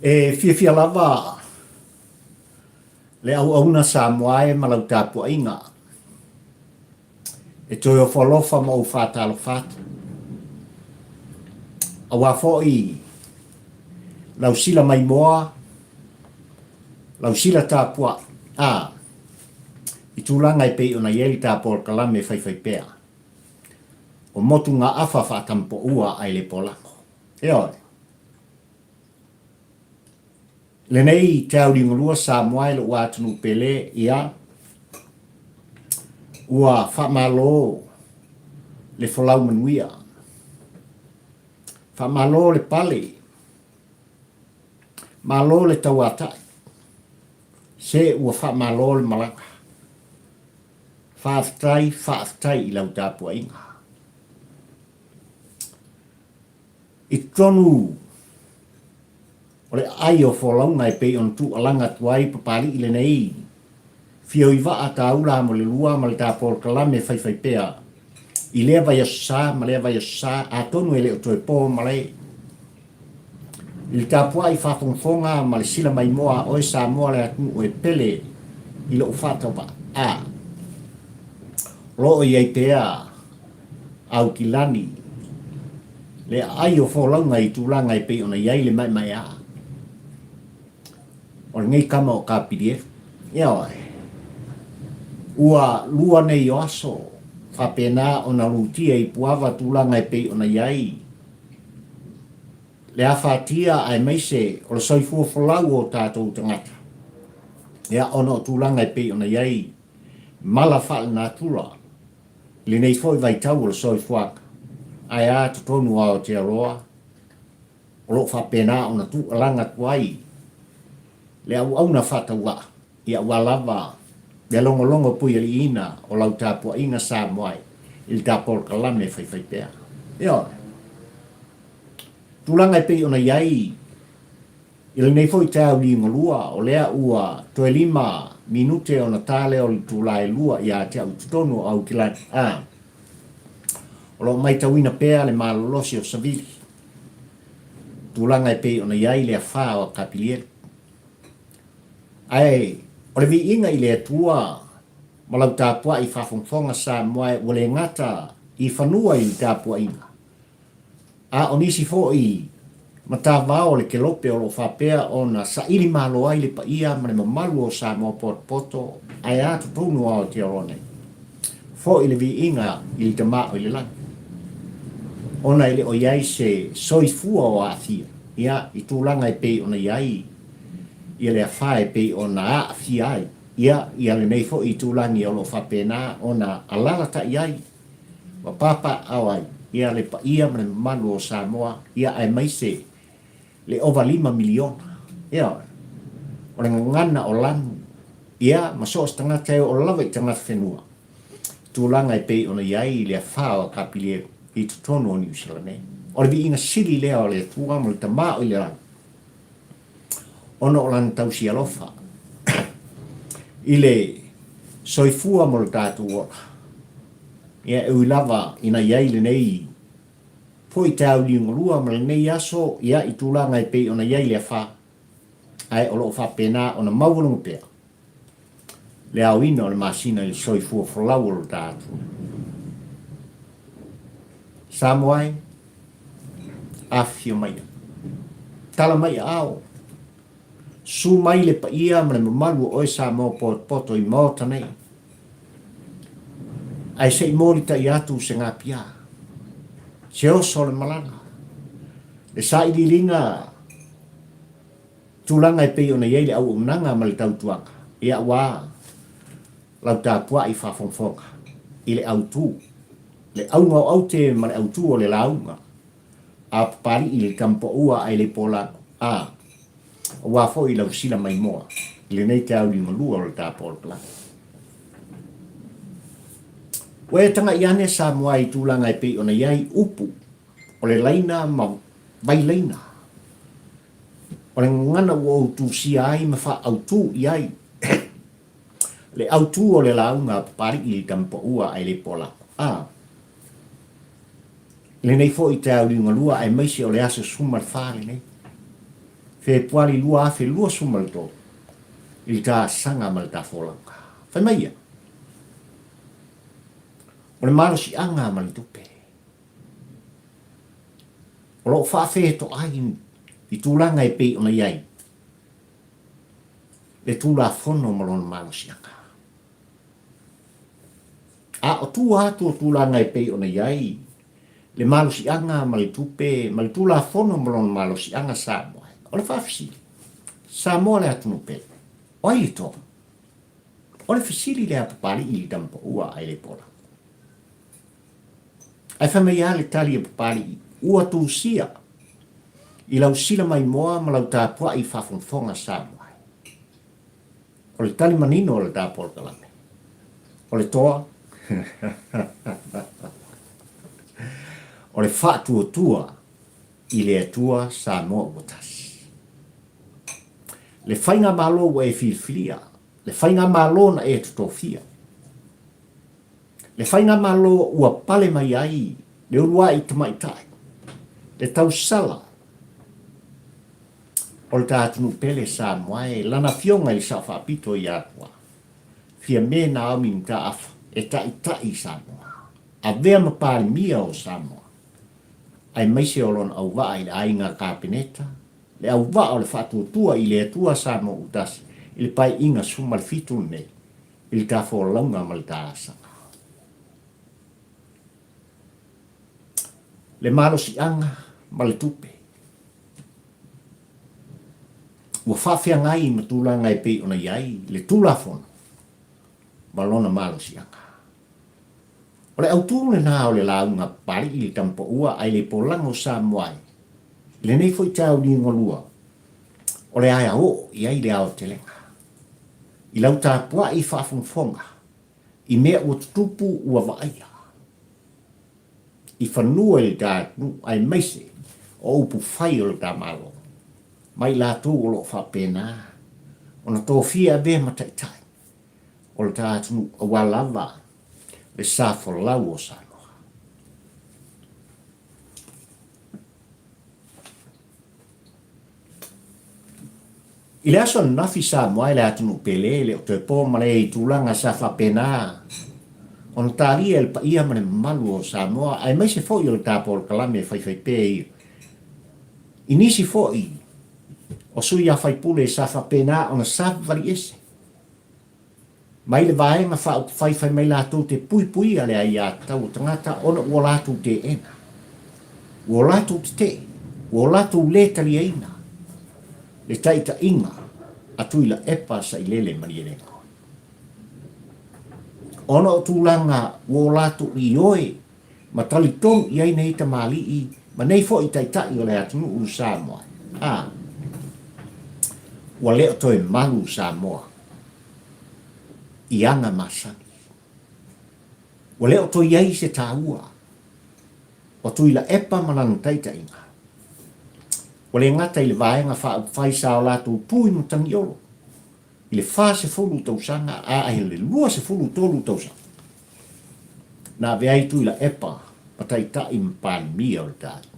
E fia lava le au na Samoa e malau tapu inga. E toi o folofa mo fata alo fata. A wafo i lau sila mai moa, lau sila tapua. I tūlanga i pei ona ieli tāpol kalame fai pea. O motu ngā afa whātampo ua ai le polako. E oi. Le nei te au ringolua Samoa le ua atunu pele ia. Ua whamalo le folau manuia. Whamalo le pale. Malo le tauatai. Se ua whamalo le malaka. Whaafitai i lau tāpua inga. I tonu o le ai o wholaunga e pei on tu alanga tuai papari i le nei. Fio i waa ta ula mo le lua ma le tāpol kalame fai pea. I lea vai asa, ma lea vai asa, a tonu e le o toe pō ma le. I le tāpua i whafongfonga ma le sila mai moa o e sa moa le atu o e pele i le o whatawa. Lo i ai pea au ki lani. Le ai o wholaunga i tūlanga i pei ona iai le mai a. O le ngei kama o ka PDF. Ia oi. Ua lua nei o aso. Whapena ona rutia i puava tūlanga i pei ona iai. Le awhatia ai meise o le soifua wholau o tātou tangata. Ia ona o tūlanga i pei ona iai. Mala whaal nā tūla. Le nei foi vai tau o le soifuaka. Ai a tutonu a o te aroa. O lo whapena ona tu alanga tuai. Le au na whataua. Ia walava. Le longo pui ali ina o lau tāpua inga Samoai. Il tāpol kalame fai pea. Ia. Tūlanga i pei ona iai. Ile nei foi tau li ngolua o lea ua toe 5 minute ona tale o le tūlai lua ia te au tutonu au kilani. O lo mai tawina pea le malolosi o savili. Tūlanga i pei ona iai le awha o kapiliere. Ai, o le vi inga i le atua malau tāpua i whafongfonga Samoa o le ngata i whanua i tāpua inga. O nisi fo i matawao le kelope o lo whapea o na sa iri malo ai le pa ia ma le mamalu o Samoa poto ai atu tonu o te orone. Fo i le vi inga i le tama o i le langa. Ona ile o iai se soifua o athia. Ia i tūlanga i pei ona iai. Ia le awhae pei ona aafia ai. Ia le nei fo i tūlangi o lo whapena ona alala ta iai. Wa papa awai. Ia le pa ia mane manu o Samoa. Ia ai maise le over 5 miliona. Ia o le ngana o lanu. Ia maso stanga teo o lawa i tanga whenua. Tūlanga i pei ona iai le awhae o kapiliere. I tutono o New Zealand. O le vi inga siri lea o le tua mo le tama o le rang. Ono o lan tau si alofa. I le soifua mo le tātu ora. Ia e lava ina iai le nei. Po i tau li ngolua mo le nei aso ia i tūlanga i pei ona iai le wha. Ai o lo wha pena ona maulungu pea. Le au ina o le masina i le soifua folau o le tātu. Samoai, afio mai. Tala mai ao. Su mai le pa ia ma le mamalu o e Samoa poto i maota nei. Ai se i mori ta i atu se ngā pia. Se oso le malanga. Le sa i linga tūlanga i pei ona iei le au umnanga ma le tautuanga. Ia wā lau tāpua i whafongfonga. I le au tū. Le aunga o aute ma le autu o le launga. A pari i le kampo ua ai le polako. O wafo i lau sila mai moa. Le nei te au lima lua o le tāpol pala. Ue tanga i ane Samoa i tūlanga i pei ona iai upu. O le laina ma vai laina. O le ngana ua autu si ai ma wha autu i ai. Le autu o le launga pari i le kampo ua ai le polako. Le nei fo i te au ringa lua ai maisi o le aso sumar whare nei. fe puali lua fe lua sumalto il ta sanga mal ta folanga fa mai o le malo si anga mal tupe o lo fa fe to ai i tulanga e pe ona yai le tula fono malon malo si anga a o tu atu tulanga e pe ona yai le malo si anga mal tupe mal tula fono malon malo si anga sa mo o le fa fisi sa mo le atu no pe o i to o le fisili le apapali i tampo ua ai le pola ai fa mai ale tali apapali ua tu sia i lau sila mai moa ma lau tāpua i whafonfonga sa mo o le tali manino o le tāpua kalame o le toa o le whaatua tua i le atua sa mo o tasi le whainga malo wa e filfilia le whainga malo na e tutofia le whainga malo ua pale mai ai le urua i tamaitai le tau sala o le tātunu pele sa moae lana fionga i sa whaapito i atua fia me na au min ta afa e tai sa moa a vea mapari mia o sa moa ai maise o lon au waa i le ainga kāpeneta le au waa o le whaatuatua i le atua sa moa utasi i le pai inga sumal fitu nei i le tā wholaunga mal tā asanga le malo si anga mal tupe ua whawhia ngai ma tula ngai pe ona iai le tula fono malona malo si anga o le autu le nā o le launga pari i le tampo ua ai le polango sa moai le nei foi tau ni ngolua o le aia o i ai le ao telenga i lau tāpua i whafonfonga i mea ua tutupu ua vaia i whanua le tātunu ai meise o upu whai o le tā malo mai la tu o lo whapena ona tō fia be mataitai o le tātunu a walava le safo lau o sanoa i le aso nafi sa moai le atunu pele le o te pō male i tūlanga sa whapena ona tālia le paia mane malu o Samoa ai mai se fo i o le tāpō le kalame whai pē i nisi fo i o sui a whaipule sa whapena ona sa wali ese. Mai le vaenga whai mai lātou te pui ale ai a tau tangata ona ua lātou te ena. Ua lātou te, ua lātou le tali eina. Le taita inga atui la epa sa ilele mani erenga. Ona o tūlanga ua lātou i oe ma tali tong i aina ita mali i ma nei fo i taitai o le atunu u Samoa. Ua leo toi malu Samoa i anga masani. Ua leo toi iai se tāua o tui la epa malang taita inga. Ua le ngata i le vaenga whai sao lātou pui no tangi olo. I le wha se fulu tausanga a le lua se fulu tolu tausanga. Nā veai tui la epa patai i mpani mia o le tātu.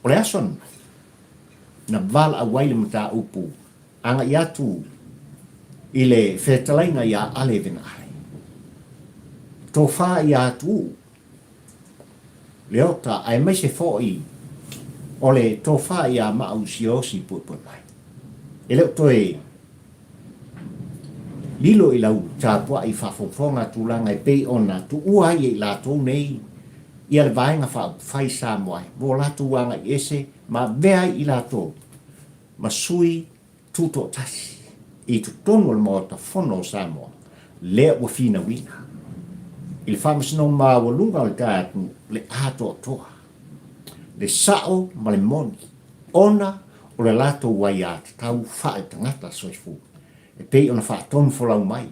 O le ason na vala a waile mta upu anga i atu i le whetalainga i a ale venai. Tō wha i atu leota ai mai se fōi o le tō wha i a mau si osi pupunai. E leo toi lilo i lau tāpua i whawhongwhonga tūlanga i pei ona tu ua i lātou nei i ale vaenga whai Samoa. Mō lātou wanga i ese ma vea i lātou ma sui tuto tasi i tu tonu al mota fono Samoa lea ua fina wina. I le whamasino ma walunga le tātu le ato toa. Le sao ma le moni. Ona o le lātou wai ata tau whae tangata soifu. E pei ona wha tonu folau mai.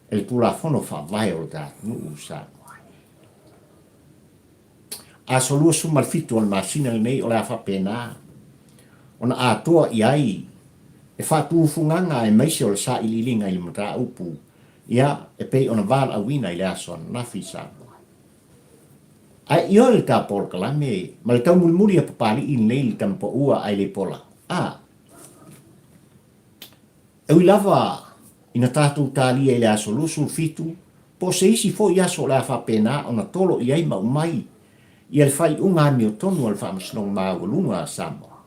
E le pula fono wha vai o le tātu nu Samoa. A solua sumalfitu al masina le nei o le awha pēnā. Ona atoa i ai e whātūfunganga e maise o le sa ililinga i le mata upu. Ia e pei ona wāla awina i le aso nafi Samoa. Ai i o le tā pola kalame, ma le tau mulimuri a papali i nei le tampo ua ai le pola. Ewi lava ina tātou tālia i le aso lusu fitu, po se isi fo i aso le a whapena o na tolo i aima umai, i al whai unga mi o tonu al whamasnong maawalunga a Samoa.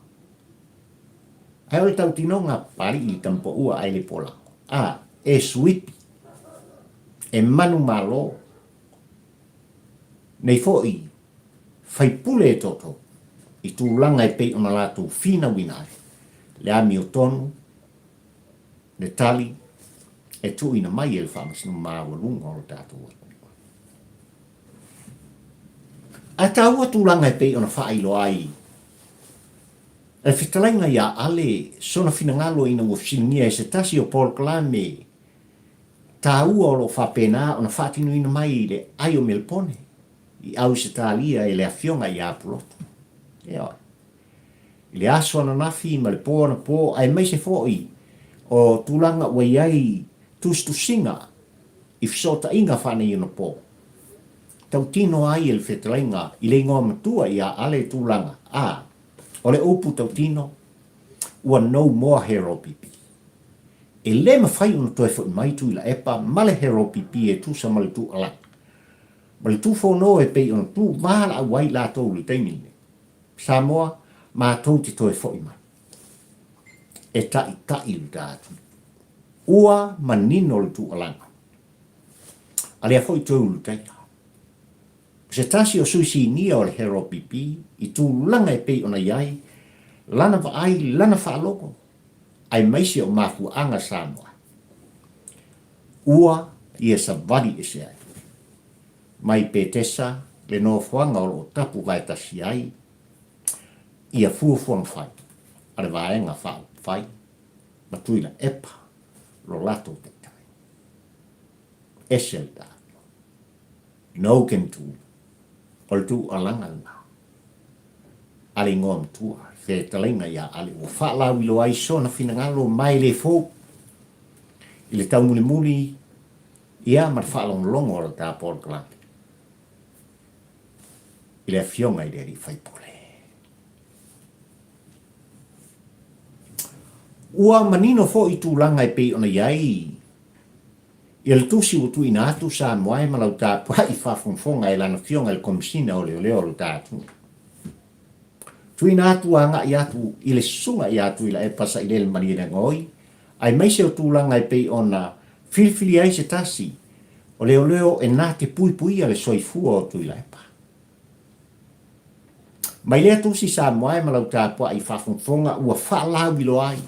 Ai ole tau tinonga pari i tampo ua ai le pola. E suipi, e manu malo, nei fo i, whai pule e toto, i tūlanga e pei ona lātou fina winare, le ami o tonu, le tali, e tu ina mai e le whamasnong maawalunga o tātou. A tāua tūlanga e pei ona whailo ai, e whitalainga ia ale sona finangalo ina uafsinia e se tasi o Paul Kalame tā ua o lo whapena o na whatinu ina mai le ai o Melpone i au se tālia e le awhionga i apuloto. Ea. I le aso ana nafi ma le pō na pō ai mai se fōi o tūlanga wai ai tustu singa i fisota inga whane i na pō. Tau tino ai e le whetalainga i le ingoa matua i a ale tūlanga. O le upu tau tino ua no more hero pipi. E le mawhai una toi fo mai tu ila epa male hero pipi e tu sa male tu ala. Male tu whono e pei ona tu mahala a wai la tau li teimine. Samoa ma tau te toi fo mai. E tai lu tātu. Ua manino le tu alanga. Alea fo i tau lu teimine. Se tasi o suisi nia o le hero pipi, i tū langa e pei ona iai, lana wa ai, lana wha loko, ai maisi o mafu anga Samoa. Ua ia sa wadi e se ai. Mai petesa, le no fuanga o tapu vai tasi ai, ia fuang fai, ale vaenga fai, matuila epa, lo lato te tai. Esel da. No ken tu. Ol tu alanga na. Ali ngom tua, fe talenga ya ali o fa la wilo ai so na finangalo mai le fo. Ile tau muli ia mar fa long o ta por klan. Ile fionga ile ri fai pole. Ua manino fo i tu langa e pe ona iai. Il tusi o tu inatu sa moai malau ta pa i fa fonfonga e lana fionga il komsina o leo lo tatu. Tu inatu anga i atu ile sunga i atu ila e pasa ile marina ngoi, ai mai se o tu langa i pei ona filfili ai se tasi o leo e nā te pui ale soifua o tu ila e pa. Mai lea tusi sa moai malau ta pa i fa fonfonga ua fa lau bilo ai.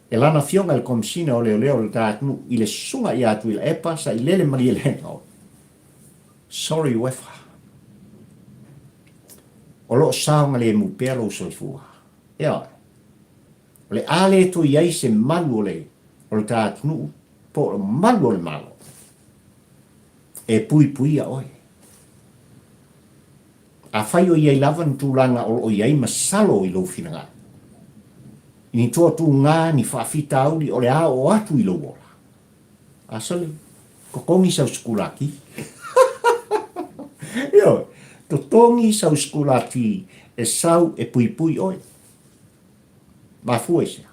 E lana fionga il komsina o leo le tātunu i le sunga i atu i le epa sa i lele mari le ngau. Sorry wefa. O lo saonga le mu pelo soifua. Ea. O le ale to iai se malu o le tātunu po o malu o le malo. E pui a oi. A fai o iai lavan tūlanga o iai masalo i lo finanga. Ni toa tu ngā ni whaafita auri o le a o atu i lo wola. Asali, ko kongi sau skulaki. Yo, to tongi sau skulaki e sau e pui oi. Ma fue sea.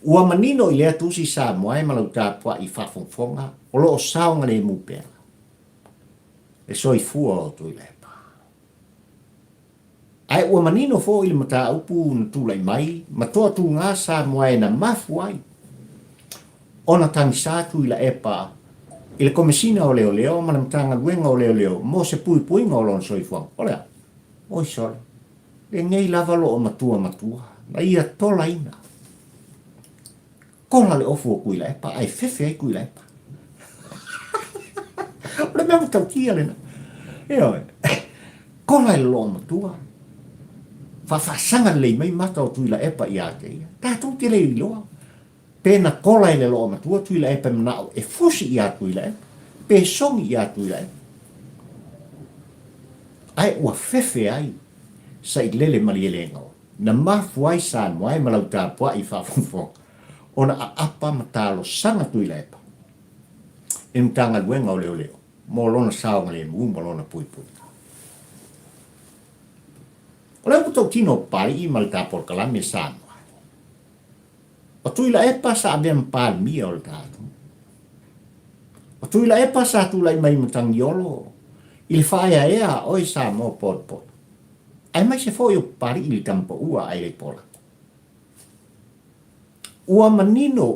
Ua manino i lea tusi sa moai malau tāpua i whafonfonga o lo o saonga le mupea. E soi fua o tu i lepa. Ai ua manino fo ili mata upu na tūlai mai, ma toa tū ngā sa moai na mafu ai. Ona tangi sātu ila epa, ila komesina o leo, mana mtanga luenga o leo, mo se pui ngā olon soifuang. Olea, oi sole, le ngei lavalo o matua, na ia tola ina. Kola le ofu o kuila epa, ai fefe ai kuila epa. Ole mea mutau kia lena. Eo, kola le lo matua. Whawhasanga lei mai mata o tuila epa i ate ia. Tātou te lei loa. Pēna kola i le loa matua tuila epa manao e fosi i atu ila epa. Pē songi i atu ila epa. Ai ua fefe ai sa i lele mali ele ngau. Na mafu ai sa moai malau tāpua i whawhonfonga. Ona a apa matalo sanga tuila epa. E mtanga luenga o leo. Mo lona saonga le mu, mo lona pui. O leo tau tino pari i malta por Kalame Samoa. O tui la epa sa abia mpal mia o le tātu. O tui la epa sa tu lai mai mutangi olo. Il whaia ea oi sa mo pot pot. Ai mai se foi o pari ili tampa ua ai le pola. Ua manino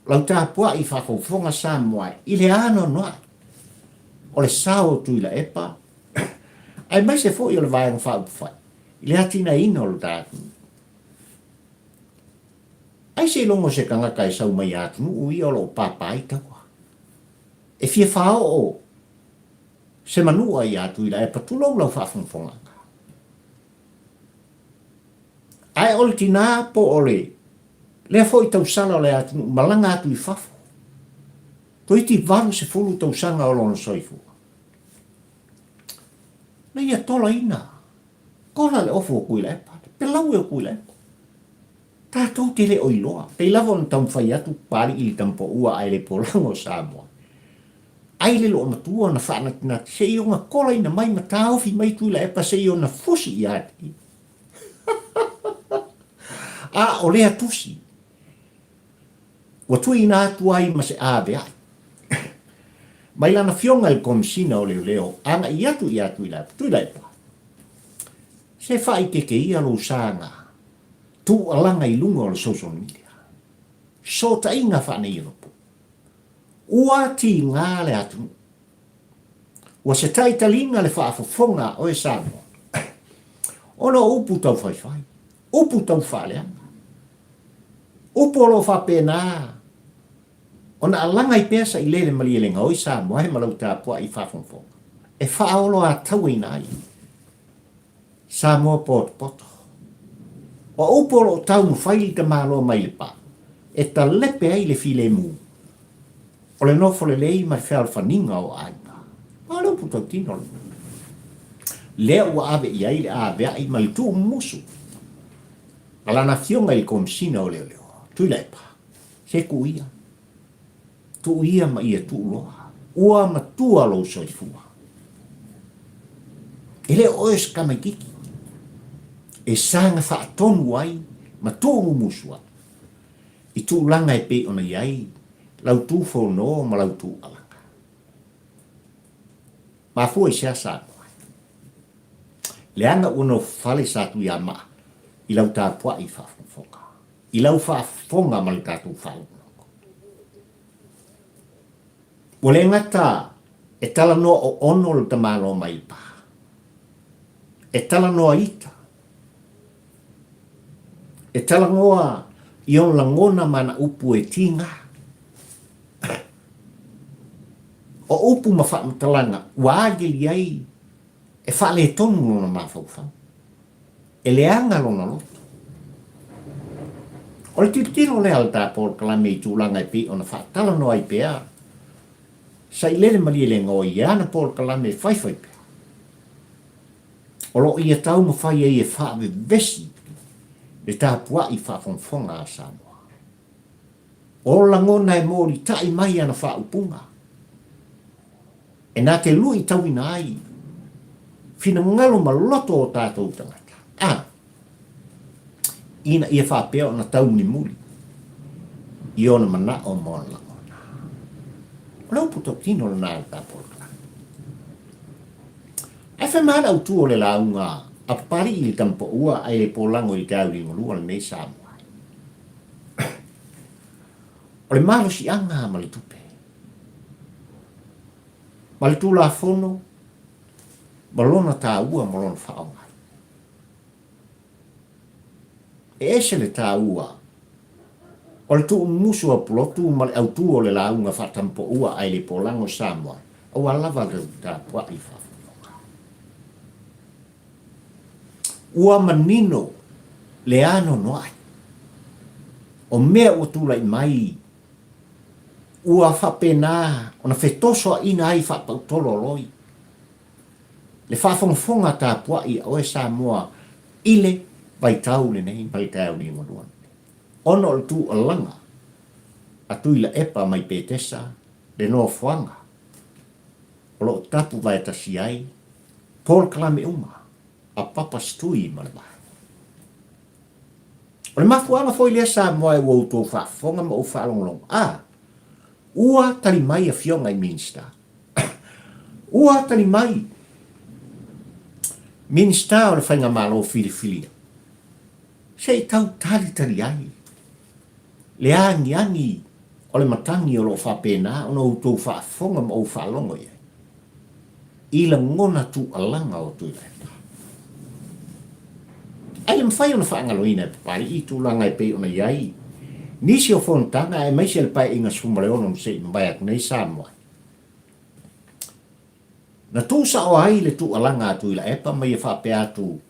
lau tāpua i whakaufonga sa moai. I le ano noa. O le sao tui la epa. Ai mai se foi o le vaiang whaupwhai. I le atina ino le tātu. Ai se longo se kanga kai sau mai atu nu ui o lo papai tawa. E fia whao o se manua i atu i la epa tulong lau whaafonga. Ai o le tina po o le lea foi tau sala o le atu malanga atu i whafo. Toi ti varu se fulu tau sanga o lono soifu. Na ia tola ina. Kola le ofo o kui la epa. Pe lau e o kui la epa. Tātou te le oiloa. Pei lava on tam whai atu pari ili tampo ua ai le polango Samoa. Ai le loo matua na whaanatina se i o ngā kola ina mai matauwhi mai tui la epa se i o na fusi i ati. A o lea tusi. Wa tui ina atu ai ma se ave ai. Mai lana fionga il komisina o leo anga i atu i la epa. Tui la epa. Se whai ke ia lo sanga. Tu alanga i lunga o le social media. So ta inga whane i ropo. Ua ti ngā le atu. Ua se tai talinga le whaafofonga o e Samoa. Ono upu tau whai. Upu tau whaleanga. Upu alo whapena. Ona alanga i pesa i lele malielenga o e Samoa he malau tāpua i whaafonfonga. E whaolo a tau i nai. Samoa poto. O upolo tau mu whaili te malo mai le pa. E ta lepe ai le file mu. O le nofo le lei mai whea alwhaninga o aina. Ma leo puto tino le. Lea ua ave i ai le ave ai mai tu musu. Alana fionga i komsina o leo leo. Tui lepa. Se ku ia. Tu ia ma ia tu loa. Ua ma tua lo soifua. Ele oes kama kiki. E sanga whaatonu ai, ma tōmu musua. I tū langa e pe ona iai, lau tū whono ma lau tū alanga. Ma fua i sea sātua. Leanga uno whale sātu i ama, i lau tāpua i whaafonga. I lau whaafonga ma le tātu whaunoko. O le ngata, e tala noa o ono le tamalo mai pa. E tala noa ita. E talangoa i on langona mana upu e tinga. O upu ma wha mtalanga, waagili ai, e wha le tonu lona mawhauwhau. E leanga lona loto. O le titiro le alta por kalame i tūlanga i pi, ona wha talano ai pia. Sa i lele mali le ngoi iana por kalame whaifai pia. O lo ia tau ma whai e wha me vesi, le tāpua i whaafonfonga a Samoa. O langona e mōri tai mai ana whaupunga. E nā te lui tau ina ai, whina ngalo ma loto o tātou tangata. Ina ia whapea o na tau ni muri. I ona mana o mōna langona. Lau puto kino na nā tāpora. E whamana au tu o le launga, a pari i le tampo ua ai le polango i kauri ngolua le nei Samoa. O le malo si anga ma le tupe. Ma le tūla fono, ma lona tā ua ma lona whaonga. E ese le tā ua, o le tuu musu a pulotu ma le autu o le launga whatampo ua ai le polango Samoa, o alava le tā pua i wha. Ua manino le ano noai. O mea ua tula i mai. Ua whapena, ona whetoso ina ai whapautolo loi. Le whafonga tā pua i o e Samoa, ile vai tau le nei, vai tau ni ngoduan. Ono le tu alanga, a tu ila epa mai petesa, le no fuanga. O lo tapu vai tasi ai, Paul Kalame uma. A papa stui mana mai. O le mafuanga foi lea Samoa e wau tō whaafonga ma o whaalonglong. Ua tali mai a fionga i Minster. Ua tali mai. Minster o le whainga malo fili. Sei tau tali ai. Le angi o le matangi o lo whapena o no tō whaafonga ma o whaalongo ia. I la ngona tu alanga o tu le. Ai le mwhai o na whaangaloina e papari i tūlanga e pei o na iai. Nisi o whontanga e maisi al pai inga sumare ono mse mbai aku nei Samoa. Na tū sa o ai le tū alanga atu i la epa mai e whape atu.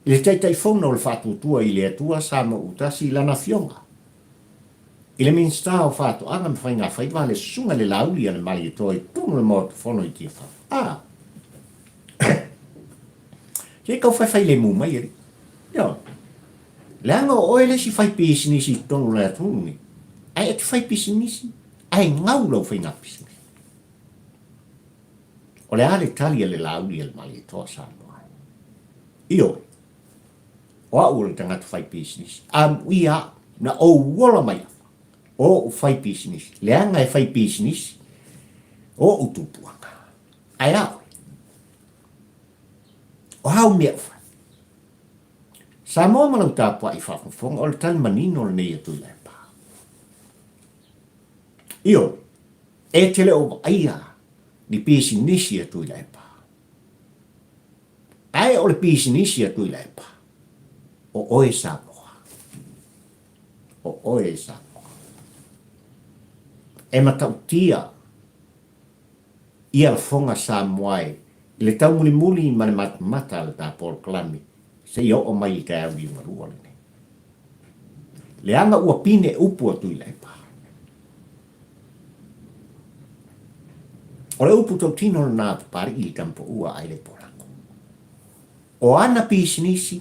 I le teitai whona o le whatu tua i le atua Samoa utasi i lana fionga. I le minsta o whatu anga mwhai ngā whaiva le sunga le lauli ane mali e toi tūnu le mōtu whono i tia whau. Ke kau whai le mū mai eri. Le anga o oele si whai pisinisi tonu le atuni. Ai ati whai pisinisi. Ai ngau lau whai ngā pisinisi. O le ale tali le lauli le mali toa Samoa. Io. O au le tangata whai pisinisi. Ia na o wola mai afa. O whai pisinisi. Le anga e whai pisinisi. O utupuanga. Ai au. O hau mea whai. Samoa malau tāpua i whawhawhonga o le tali manino le nei atu i lepa. Io, e tele o aia ni pisi nisi atu i lepa. Ai o le pisi nisi atu i lepa. O oe Samoa. O oe Samoa. E matautia ia le whonga Samoa i le tau muli ma le mata le tāpol klami. Se yo o mai ka au i marua le. Le anga ua pine upu atu i lepa. O le upu tau tino na nā pari i kampo ua ai le porako. O ana pisinisi,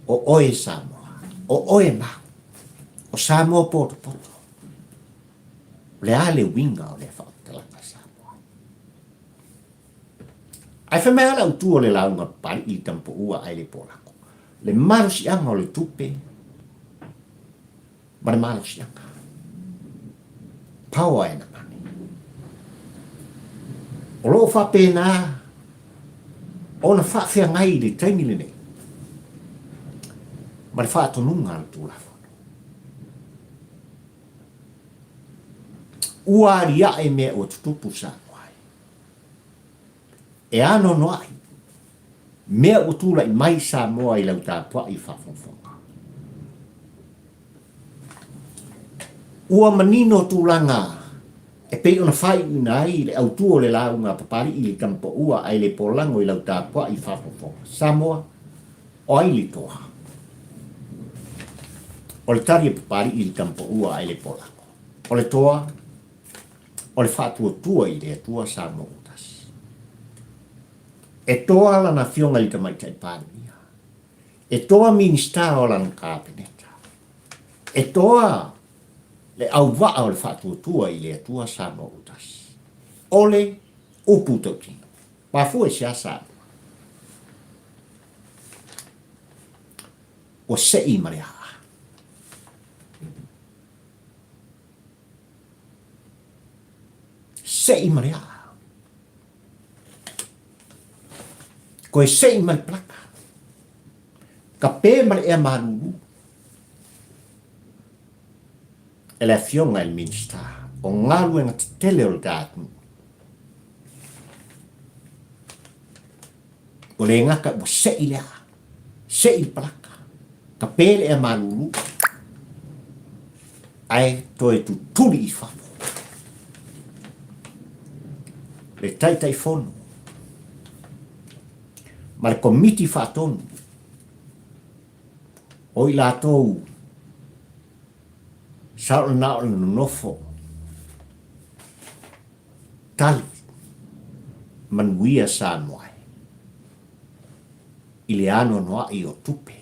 o oe Samoa, o oe mau, o Samoa poto. Le ale winga o le whautalaka Samoa. Ai whamea la utu o le launga pari i kampo ua ai le porako. Le marusi anga o le tupe. Ma le marusi anga. Paua e na mani. O loo whapena. O na whawhia ngai le taimi le nei. Ma le whaatonunga al tūlafo. Ua ria e mea o tutupu sa kwai. E ano noai. Mea o tūla i mai Samoa i lau tāpua i whawhawhonga. Ua manino tūlanga e pei ona whai unai le au tuo le launga papari i le kampo ua ai le polango i lau tāpua i whawhawhonga. Samoa o ai li toa. O le tari papari i le kampo ua ai le polango. O le toa, o le whātua i le atua Samoa. E toa la na fionga li tamai tai pānia. E toa minista o lan kāpeneta. E toa le au waa o le whātua i le atua Samoa utasi. Ole upu tautino. Pafu e sia Samoa. O sei maria. Sei maria. Ko e sei mai plaka. Ka pē mai e maruru. E le fionga il minsta. O ngalu e ngati tele o gātu. O le ngaka o sei lea. Sei plaka. Ka pē le e maruru. Ai toi tu tuli i whafu. Le taitai fono. Ma le komiti whaatonu. O i lātou. Saola nao le nofo. Tali. Manuia Samoa. I le ano noa i o tupe.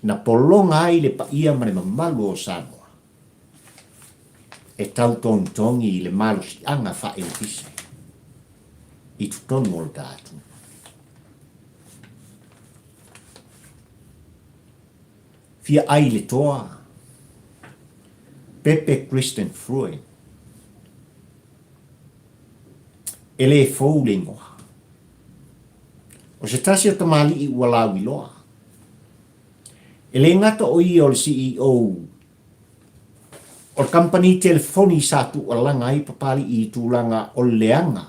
Na polonga ai le paia ma le mamalu o Samoa. E tau tongi i le malu si anga wha e upise. I tutonu o le tātu. fia ai le toa. Pepe Christian Freud. E le fou le ngoa. O se tasi o tamali i ua lawi loa. E le ngata o i o le CEO o le company telefoni sa tu o langa i papali i tūlanga o leanga.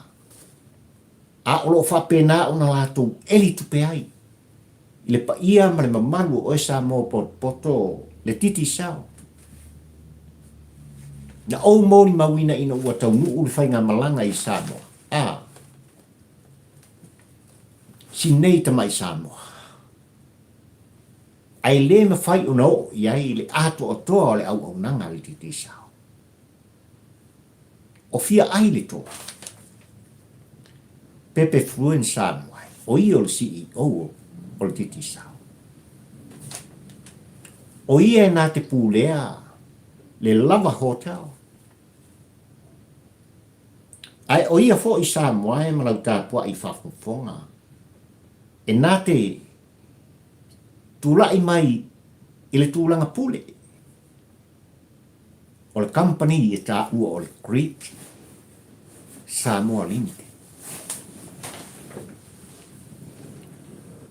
A o lo whapena o na lātou eli tupe ai. I le pa ia ma le mamalu o e sa mō poto le titi sao. Na o mōni mawina ina ua tau nuu le whainga malanga i Samoa. Si nei tamai Samoa. Ai le ma whai o no i ai le ato o toa o le au au nanga le titi sao. O fia ai le toa. Pepe Fluen Samoa. O i o le CEO o le titi sao. O i e nā te pūlea le Lava Hotel. Ai o ia fo i Samoa e malau tāpua i whafunfonga. E nā te tūlai mai i le tūlanga pule. O le company e tā ua o le Greek Samoa Limited.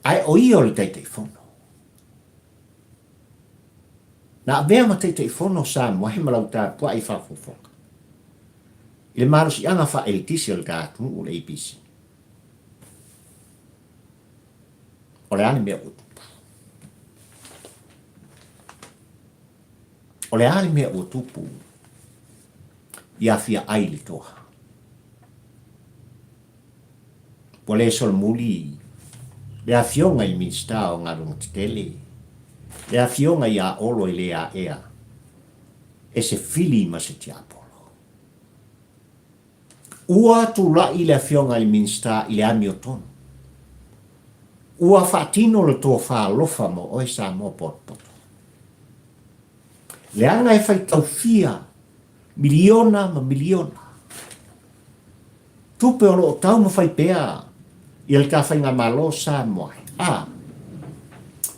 Ai o ia o le teitei fono. Na vea ma teitei fono Samoa he malau tāpua i whafunfonga. I le maros i anga wha elitisi o le kātu o le APC. O le ane mea utupu. O le ane mea utupu i a fia ai le toa. Po le sol muli le a fionga i minsta o ngā runga tele. Le a fionga i a olo i le a ea. E se fili ma se tiapo. Ua tu la i le fionga i minsta i le ami o tonu. Ua whaatino le tō wha lofa mo o e sa mo potpoto. Le anga e whai tau fia, miliona ma miliona. Tupe o lo tau ma whai pea, i le ka whai ngā malo sa moai.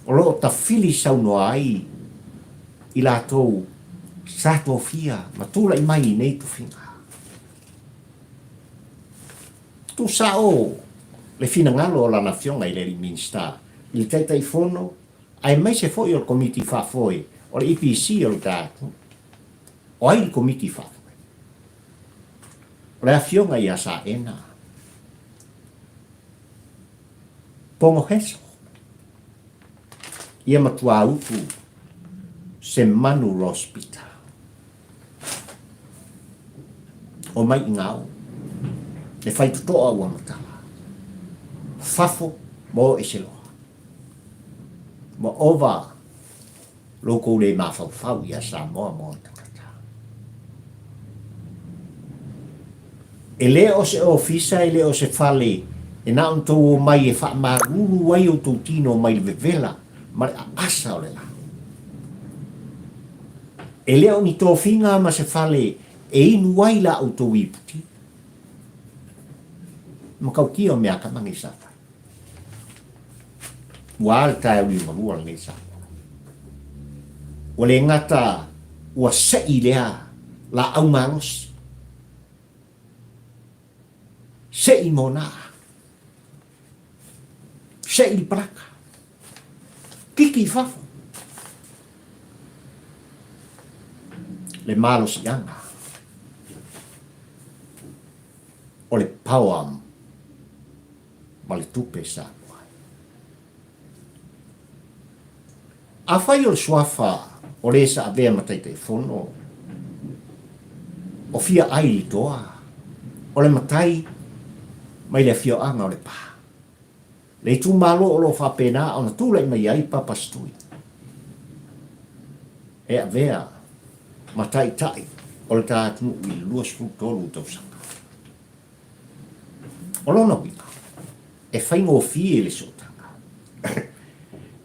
O lo ta fili sau noa ai, i la tō sa tō fia, ma tūla i mai i nei tu finga. Tu sa o le fina ngalo o lana fionga i le minsta. I le teitai fono, ai mai se foi o le komiti whafoi, o le EPC o le tātu, o ai le komiti whafoi. O le a fionga i a sa ena. Pongo heso. Ia matua upu, se manu rospita. O mai ingau. Le fai tutoa ua matala. Fafo mo e se loa. Mo ova loko le mawhau i a Samoa mo takata. E le o se ofisa e le o se fale e na un tau mai e wha maruru wai o tau tino mai le vevela ma le asa o le la. E le o ni tō whinga ma se fale e inu wai la o tau iputi. Ma kau kia o mea ka mangi sata. Ua al tae ui marua le sata. Ua le ngata ua sei lea la au mangos. Sei mona. Sei praka. Kiki fafo. Le malo si anga. O le pauam. Ma le tupe sa moai. A whai o le suafa o le sa avea matai te fono. O fia ai li toa. O le matai mai le fio anga o le pa. Le tu malo o lo whapena o na tūlai mai ai papastui. E avea matai tai o le tātu i luas futolu tausanga. O lona wika. E whaingo fie le sotanga.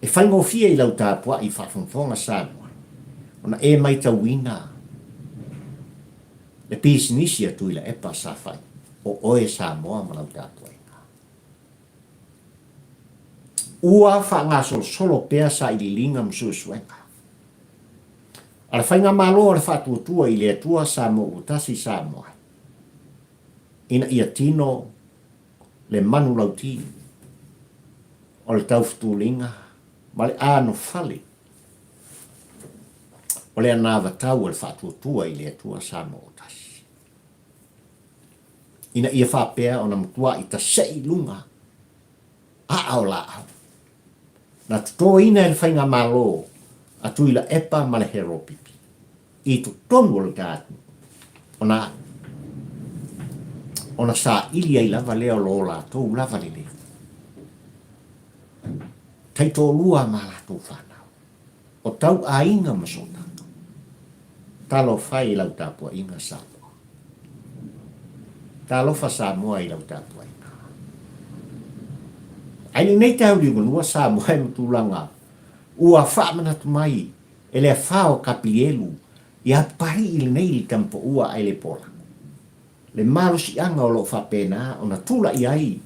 E whaingo fie i lau tāpua i whafonfonga Samoa. Ona e mai tauina. Le pisinisi atu i la epa sa whai. O oe Samoa ma lau tāpua inga. Ua wha ngā solo pea sa i li linga msusuenga. Ala whainga malo ala whātua i le atua Samoa o tasi Samoa. Ina ia tino le manu lauti o le tau ftulinga ma le ano fale o le anava tau le whātua i le atua Samoa o tasi. Ina ia whapea o na mutua i ta sei lunga a o la au. Na tuto ina le whainga malo atu ila epa ma le hero pipi. I tu tonu o le gātu ona sa ilia i lava leo lo la tau lava le leo. Taito lua ma la tau whanau. O tau a inga masota. Talo whai lau tāpua inga Samoa. Talo wha Samoa i lau tāpua inga. Aini nei tau li unua Samoa e mtulanga. Ua wha manatu mai. Ele a whao kapielu. Ia pari ili nei li tampo ua ai le pola. Le malo si anga o lo whapena o na tula i ai.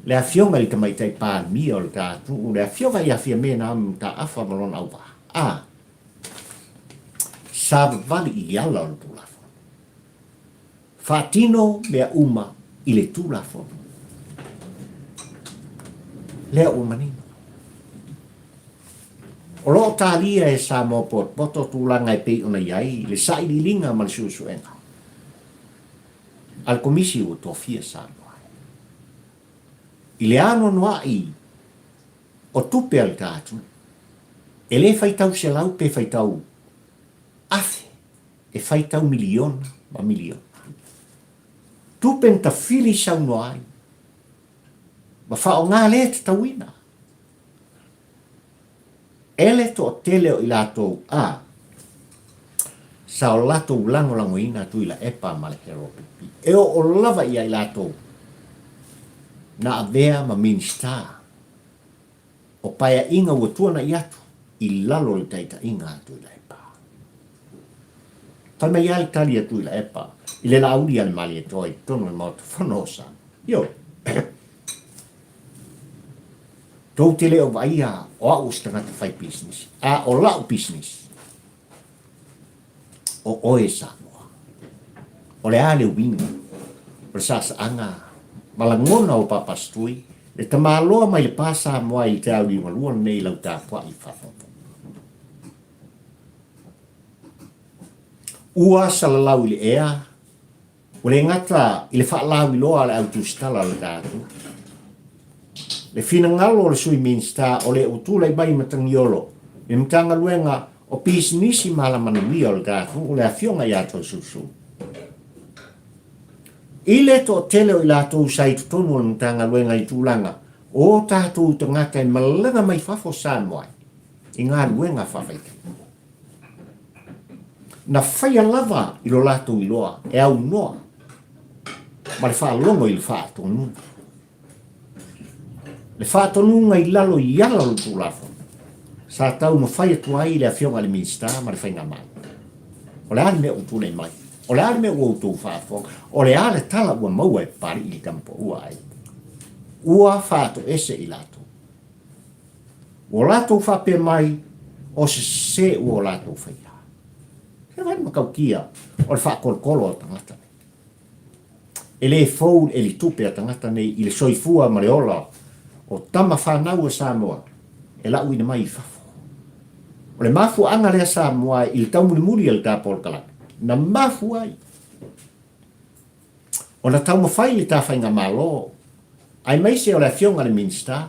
Le a fionga li tamaitai pā mia o le tātu. Le a fionga i a fia mena am ta afa malon au wa. Sa vali i ala o le tula fo. Fatino mea uma i le tula fo. Lea o manino. O lo talia e sa mo pot poto tulanga e pei ona iai le sai li linga ma le susuenga. Al komisi o tofia sa noa. I le ano noa i o tupe al tātu. E le faitau se lau pe faitau afe. E faitau miliona ma miliona. Tupen ta fili sau noa ai. Ma fao ngā le te tawina. Ele to tele o ilato sa o lato lango ina tu ila epa ma le hero pipi. E o lava ia ilato na avea ma minsta. O paia inga ua tuana i atu i lalo le taita inga tu ila epa. Tama ia le tali atu ila epa. I le lauri al mali e toi tono le mauta whanosa. Yo. Tau te leo vaia o au stangata whai business. O lau business. O oe Samoa. O le ale winga. O le sasa anga. Malangona o papastui. Le tamaloa mai le pasa moa i te au inga luon nei lau tāpua i whawhawha. Ua salalau i le ea. O le ngata i le whaalau i loa le au tūstala le tātu. Le fina ngalo le sui minsta o le utula i bai matangiolo. Le mtanga luenga o pisnisi mala manumia o le gātu o le afionga i ato susu. I le to tele o i lato usai tutonu o le mtanga luenga i tūlanga o tātou tangata i malanga mai fafo Samoa i ngā luenga whawhaita. Na whaia lava i lo lato i loa e au noa ma le whaalongo i le whaatonu. Le whātonunga i lalo i ala lo tūlafo. Sa tau no whai atua i le afionga le minsta ma le whainga mai. O le ale me o tūlei mai. O le ale me o tū whāfonga. O le ale tala ua maua e pari i tampo ua ai. Ua whāto ese i lato. O lato whape mai o se ua o lato whaia. He wai makau kia o le whaakolokolo o tangata. E le fou e li tupe a tangata nei i le soifua ma le ola o tama whanau a Samoa, e lau ina mai i whafo. O le mafu anga lea Samoa i le taumuli al tāpol kalaka. Na mafu ai. O na taumawhai le tāwhainga malo, ai mai se o le fionga le minsta,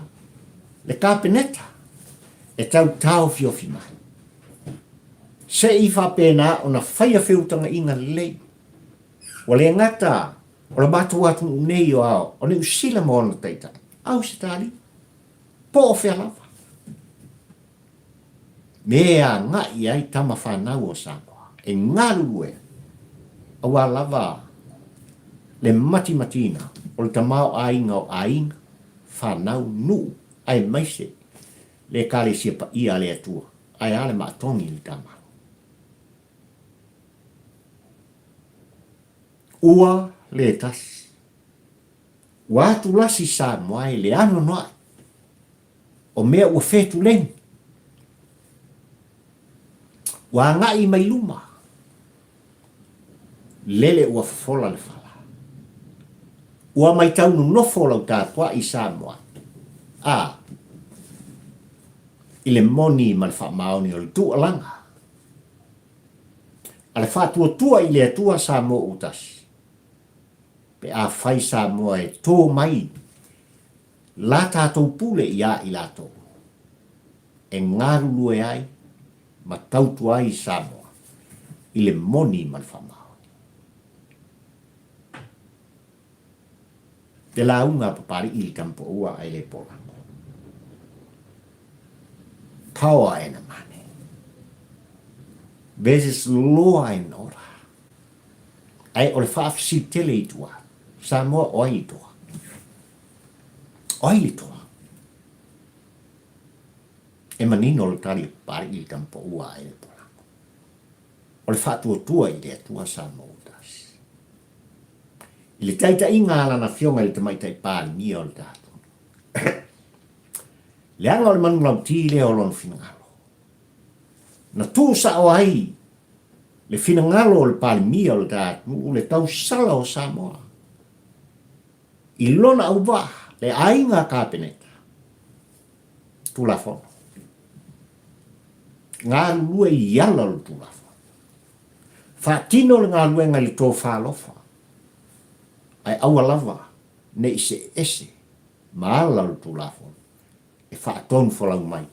le kāpeneta, e tau fiofi mai. Se i whapena o na whaia whiutanga inga lei. O le ngata, o le batu atu nei o ao, o ne usila mo na teitai. Au se tali, po o whea lava. Mea ngā i ai tama whanau o Samoa, e ngā lulue, awa lava, le mati matina, o le tamau ainga o ainga, whanau nu, ai maise, le kare siapa ia le atua, ai ale maatongi le tamau. Ua le tasi. Watu lasi Samoa le ano noa. O mea ua fetu len. Ua ngai mai luma. Lele ua fola le fala. Ua mai taunu nofo lau tātua i Samoa. I le moni ma le whaamaoni o le tualanga. A le whātua i le atua Samoa utasi. Pe a whai Samoa e tō mai. La tātou pule ia i lātou. E ngaru lue ai, ma tautu ai Samoa. I le moni ma le whaamaoni. Te launga papari i kampo ua ai le pola. Kawa e na mane. Vezes loa e nora. Ai o le whaafisi tele i tua. Samoa oi i tua. Oi i tua. E manino le tari papari i kampo ua ai le pola. O le whaatua tua i le atua Samoa. I le taita inga ala na fionga le tamaitai pāli ni o le tātou. Le anga o le manu lau ti le o lon finangalo. Na tū sa o ai, le finangalo o le pāli mi o le tātou, le tau sala o Samoa. I lona au wā, le ainga kāpeneta. Tu la fono. Ngā lue i ala o tu la fono. Whātino le ngā lue ngai le tō whālofa. Ai aua lava, ne ise ese, maala le tūlafon, e whaatonu whalau mai.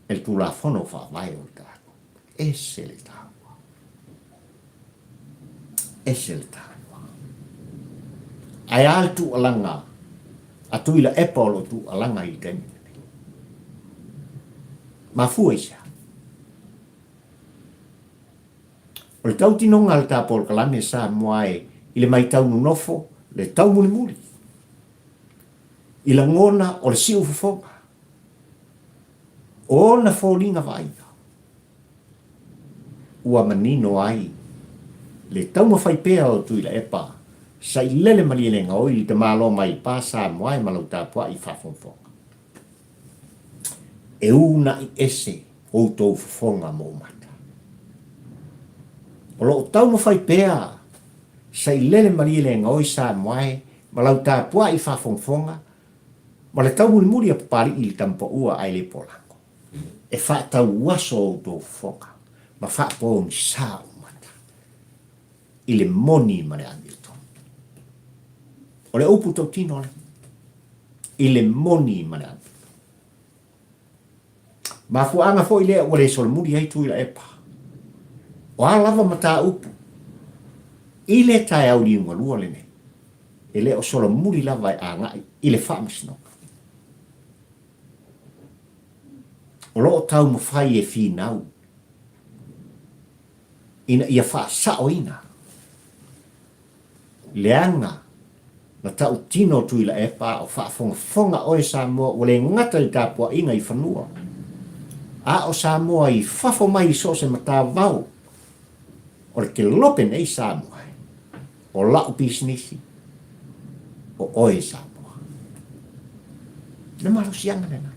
E le tūlafono whaavai o le tāko. Ese le tāua. Ese le tāua. Ai al tu alanga, atuila epolo tu alanga i teni. Mafua isa. O le tautinonga le tāpol kalame sa moae, i le mai taunu nofo, le tau muli muli. I la ngona o le siu fofonga. O na fōlinga vaiga. Ua manino ai, le tau mawhai pēa o tui la epa, sa i lele malienenga oi li te malo mai pāsa moai malau tāpua i whafonfonga. E una i ese o tau fofonga mō mata. O lo tau mawhai pēa, sa i lele mariele ngoi sa moai, ma lau tāpua i whafonfonga, ma le tau muri a papari i tampo ua ai le polango. E whaatau waso o tō fonga, ma whaapō ni sa umata. I le moni ma le Hamilton. O le upu tau tino le. I le moni ma le Hamilton. Ma fuanga fo i lea ua le sol muri ai tu i la epa. O a lava mata upu. I le tae au li unga lua le ne. E le o solo muri lava a ngai. I le whaamasino. O loo tau mawhai e whi nau. Ina ia wha sao ina. Leanga. Na tau tino tui la epa o wha fonga oe Samoa. O le ngata i tāpua inga i whanua. A o Samoa i whafo mai so se mata vau. O le ke lope nei Samoa. O lau pisnisi, o oe Samoa. Le maro si anga nena.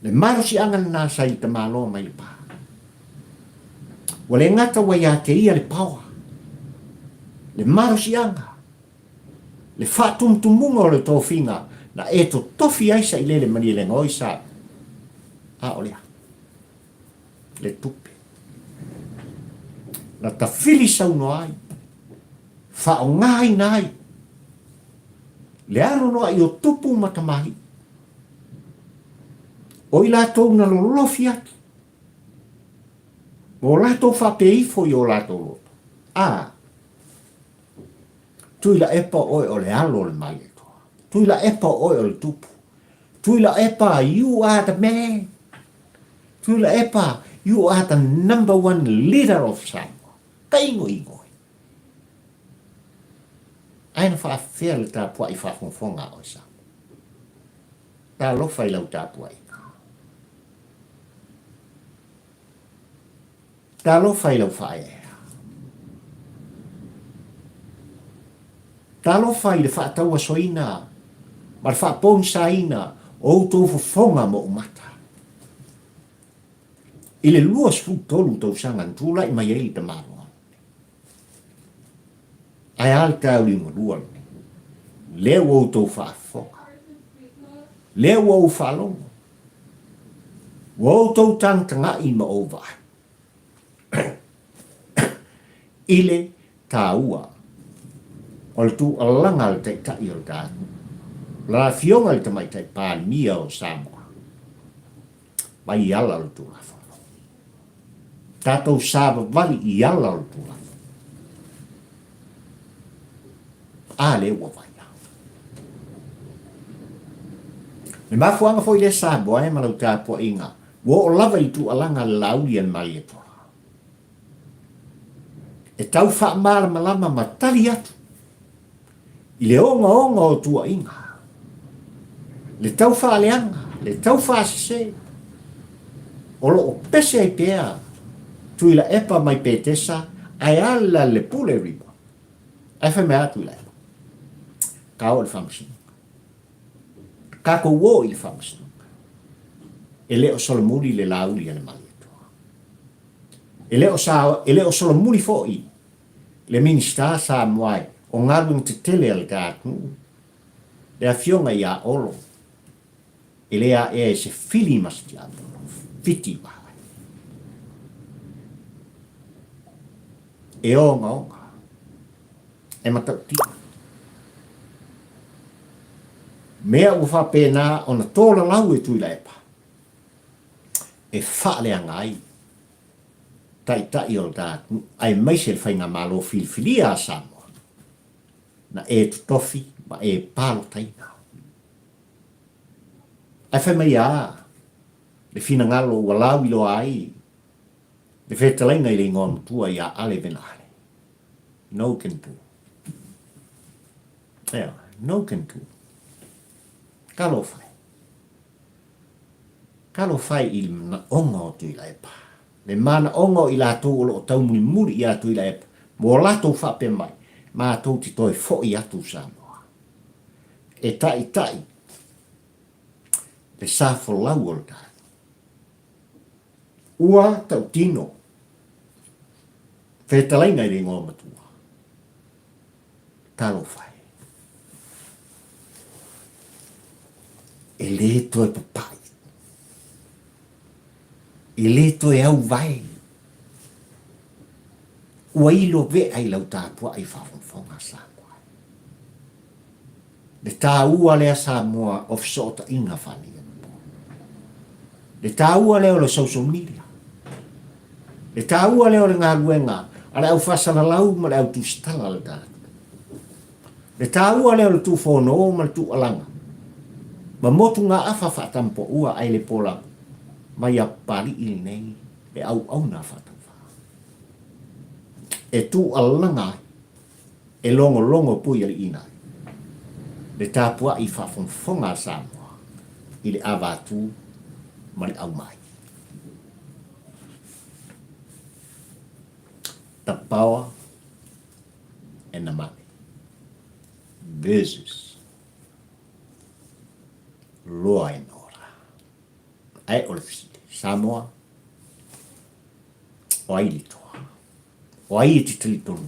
Le maro si anga nena sa i te malo mai pa. O le ngata wai a te ia le paua. Le maro si anga. Le whaatum tumunga o le tōwhinga na e to tofi aisa i lele mani le ngoi sa. A o lea. Le tupe. Na ta fili sau no ai. Whao ngai nai. Le aro no ai o tupu matamahi. O i lātou na lolofi atu. O lātou whapeifo i o lātou loto. Tui la epa oi o le alo le mai e toa. Tui la epa oi o le tupu. Tui la epa, you are the man. Tui la epa, you are the number one leader of Samoa. Kaingo ingoi. Aina whaafea le tāpua i whafonfonga o sa. Tā lofa i lau tāpua i. Tā lofa i lau whae. Tā lofa i le whaataua soina. Ma le whaapong sa ina o tō fonga mo umata. I le lua sfutolu tau sanga tula i mai ei te maro. Ai al tau li lua. Le wo tau whaafoka. Le wo whalongo. Wo tau tanga i ma ova. Ile taua. O le tu alanga le te tai o tātu. La fionga le te mai tai pāmia o Samoa. Mai i ala le tu la whano. Tātou sāba vali i ala le tu la whano. A le ua vai au. Me mafuanga foi le Samoa e malau tāpua inga. Wo o lava i tu alanga le lauli an mai e toa. E tau wha mara malama matali atu. I le onga o tua inga. Le tau wha leanga, le tau wha se. O lo o pese ai pea. Tui la epa mai petesa, ai ala le pule riba. Ai wha mea tui la epa. Kau le whamsinu. Kako wo i le whamsinu. E leo solomuli le lauli ane mai atua. E leo solomuli foi. Le minista sa moai. O ngaru te tele al kātu. Le a fionga i a olo. E lea e se fili masti a fiti wahai. E onga. E matauti. Mea ufa pēnā o na tōla lau e tui la epa. E whaalea ngai. Tai o tātu. Ai maise le whainga malo filifilia a Samoa. Na e tutofi, ma e palo taina. Ai whai mai a, le fina ngalo ua lawi lo ai, le whetalainga i le ngon tua i a ale venale. No can do. Yeah, no can do. Kalo whai. Kalo whai i na onga o tui la epa. Le mana onga i la tō o tau muri i a tui la epa. Mo lato whape mai. Ma tau ti toi fo i atu Samoa. E tai. Le safo lau o ta. Ua tau tino. Whetalainga i le ngō matua. Talo whai. E le toi papai. E le toi au vai. Ua ilo ve ai lau tāpua ai whawhonga Samoa. Le tā ua lea Samoa of sota inga whani. Le tā ua leo le social media. Le tā ua leo le ngā luenga. Ale au whasana lau ma le au tu stala le tātu. Le tā ua leo le tu whono ma le tu alanga. Ma motu ngā awha whatampo ua ai le pola. Mai a pari ili nei e au na whatampo. E tu alanga e longo pui ali ina. Le tāpua i whawhonga Samoa i le awatu ma le au mai. The power and the money versus loa e nora. Ai o le fisite. Samoa o ai li toa. O ai e te tili tonu.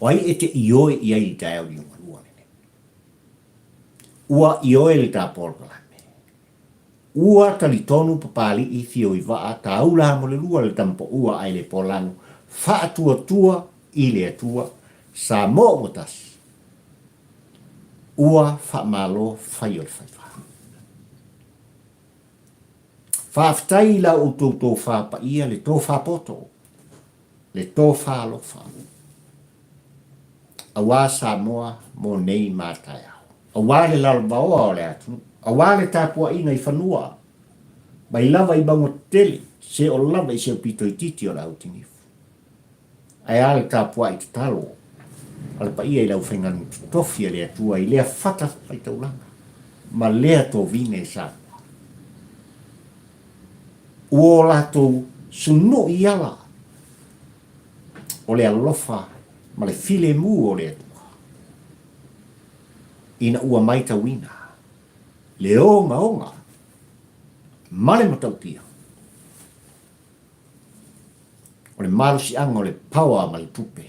O ai e te ioe i ai tai au liunga lua nene. Ua ioe le tā polkalame. Ua tali tonu papali i fio i waa ta aula mo le lua le tampo ua ai le polanu. Faa tua i le atua sa mo motas. Ua faa malo fai o le fai faa. Faa ftai la o tō faa pa ia le tō faa poto. Le tō wha alofa. Awa Samoa mo nei mātai au. Awa le lalbaoa o le atu. Awa le tāpua inga i whanua. Mai lava i bango tele. Se o lava i se o pito i titi o la au tinifu. Ai ale tāpua i te talo. Ale pa ia i lau whenganu tofia le atua i lea whata i taulanga. Ma lea tō vine e Samoa. Uo lato sunu i ala. O le alofa, ma le file mu o le atua. Ina ua maita wina. Le onga. Ma le matautia. o le malusi anga o le paua ma le tupe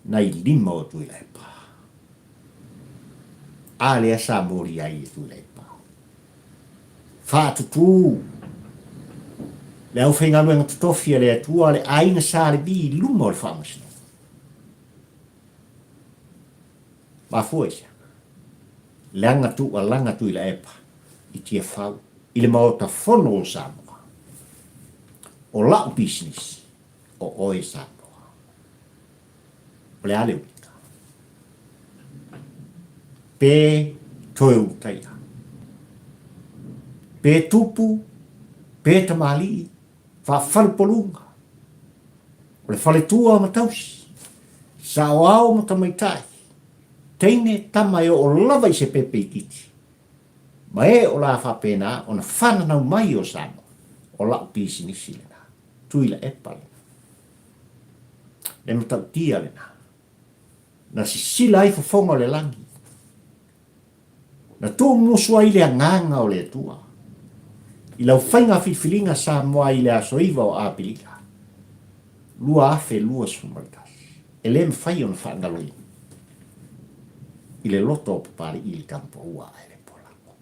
nai lima o tui le pa a le asa mori ai e tui le pa fa tutu le au whainga luenga tutofia le atua le aina sa le bi luma o le whamasi ma fuesa langa tu i la epa i tia whau i le maota fono o Samoa o lau business o oe Samoa o le ale unika pe toe utaia pe tupu pe tamali fa falpolunga o le faletua matausi sa o au matamaitai teine tamai o lava i se pepe i kiti. Ma e o la whapena o na whananau mai o Samoa o la pisi ni silena. Tui la epa lena. Le matau tia lena. Na si sila i fofonga o le langi. Na tō musua i le anganga o le tua. I lau whainga whiwhilinga Samoa i le asoiva o Apilika. Lua afe lua sumaritas. E le mwhai o na whangaloi. I le loto o papari i le kampo ua e le polako.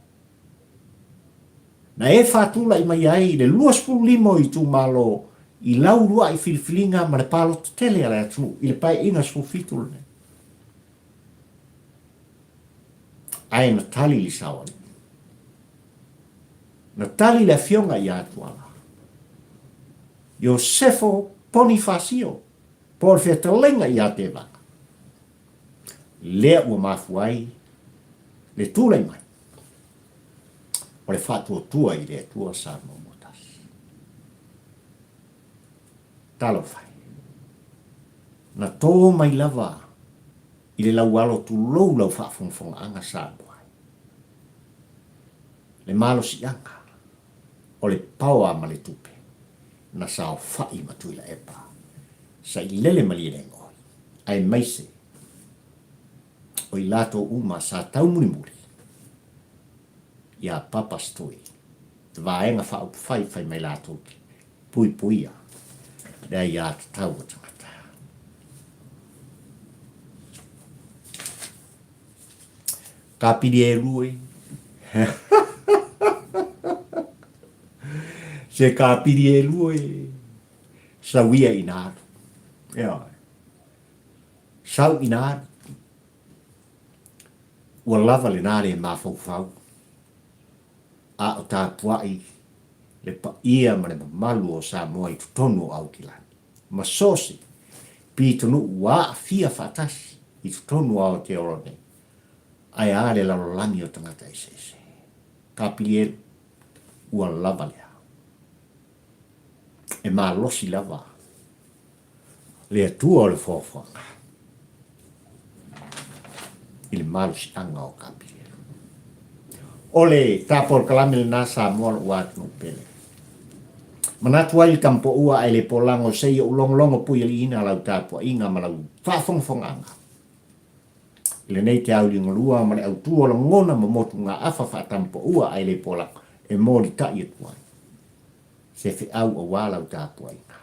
Na e whātula i mai ai le lua spulu limo i tū malo i lau lua i whiwhilinga ma le palo tele ala atu i le pai inga spulu fitulu ne. Ai na tali li sawani. Na tali le fionga i atu ala. Josefo Bonifacio por fetalenga i ate waka. Lea ua mafuai le tūlei mai. O le whātua tua i le tua sa momotas. Talo whai. Na tō mai lava i le laualo tu lou lau whaafonfonga anga sa moai. Le malo si anga o le paua ma le tupe. Na sao whai matui la epa. Sa i lele mali le ngoi. Ai maise o i lato uma sa tau muri muri. Ia papa stoi. Te vaenga wha upu whai mai lato ki. Pui puia. Rea ia te tau o tangata. Ka pidi e rui. Se ka pidi e rui. Sa wia inaru. Ia. Sau inaru. Ua lava le nare e mafau. A o tā puai le pa ia ma le malu o Samoa i tutonu au kilani. Ma sosi, pi tonu ua fia fatasi i tutonu au te orone. Ai ale lalolani o tangata i sese. Ka pilielu ua lava lea. E ma losi lava. Le atua o le fofoanga. I le malu si anga o kapilielu. Ole tapor kalame le nasa moal uat no pele. Manatua il kampo ua ai le polango sei o longo pui ali ina lau tapua inga ma lau whafongfonganga. Le nei te au lingolua ma le au tua la ngona ma motu ngā afa whatampo ua ai le polango e mōri ta i atuai. Se fe au o wā lau tapua inga.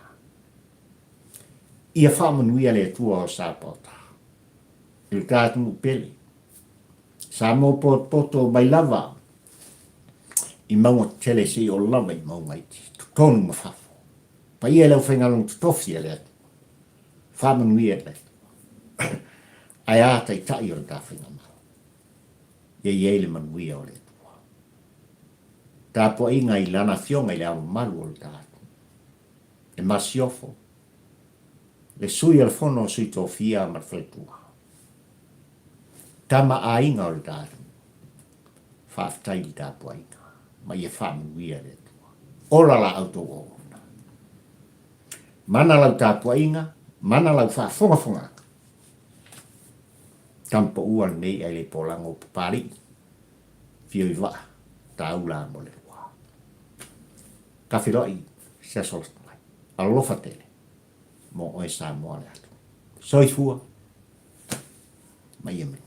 Ia whamanuia le tua o sāpota. Il tātungu pele. Sa mo poto mai lava. I maunga tele si o lava i maunga iti. Tonu mawhafo. Pa ia lau whaingalong tutofi ele atu. Whamanui ele. Ai ata i tai o le tāwhinga mau. Ia iele manuia o le tua. Tāpua inga i lana fionga i le awa malu o le tātu. E masiofo. Le sui al fono sui tofia ma whaitua. Tama a inga o le tātu. Whaftai i tāpua inga. Ma ia whamanui ele tua. Ora la auto o. Mana lau tāpua inga. Mana lau whafonga. Tampo ua nei ai le polango papari. Fio i waa. Taula mo le rua. Kawhiroi. Sia solasta mai. Alofa tele. Mo oe Samoa le atu. Soifua. Mai emri.